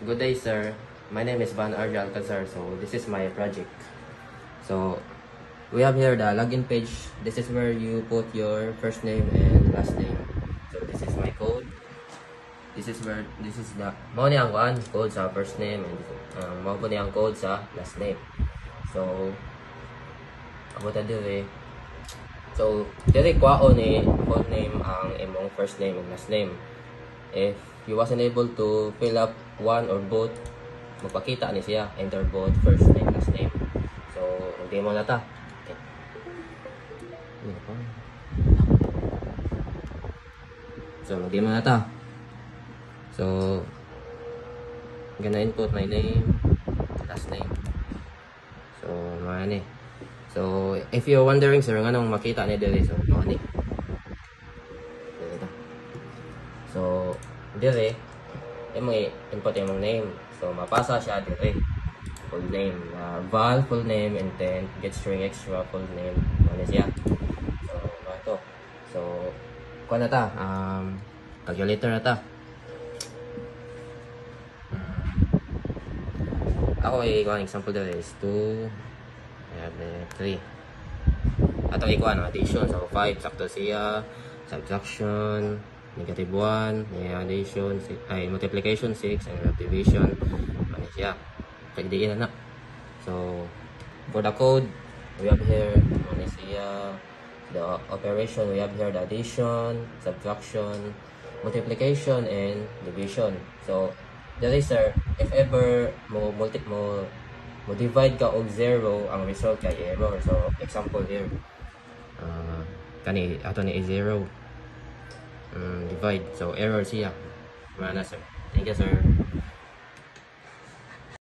Good day, sir. My name is Van Arja Alcazar. So this is my project. So we have here the login page. This is where you put your first name and last name. So this is my code. This is the mo ni ang code sa first name and mo po ni ang code sa last name. So amo ta dire. So dire kwaon ni code name ang imong first name and last name. If you wasn't able to fill up one or both, magpakita ni siya, enter both first name, last name. So, mag-demo na ta. Okay. So, mag-demo na ta. So, gonna input my name, last name. So, mga ni. So, if you're wondering, sir, nga nung makita ni dili, so, mga ni. So, dire, input yung name. So, mapasa siya dire. Full name. Val, full name, and then get string extra, full name. Ano siya? So, ito. So, kuha na ta. Calculator na ta. Ako ikuha ng example dire is 2, 3. Ato ikuha ng addition. So, 5, sakto siya. Subtraction, negative 1, addition, multiplication 6, and division, ano siya, pagdiin na. So, for the code, we have here, ano siya, the operation, we have here the addition, subtraction, multiplication, and division. So, there is, sir, if ever mo divide ka og 0, ang result kay error. So, example here, ato ni 0. Divide. So, error siya. Mana, sir. Thank you, sir.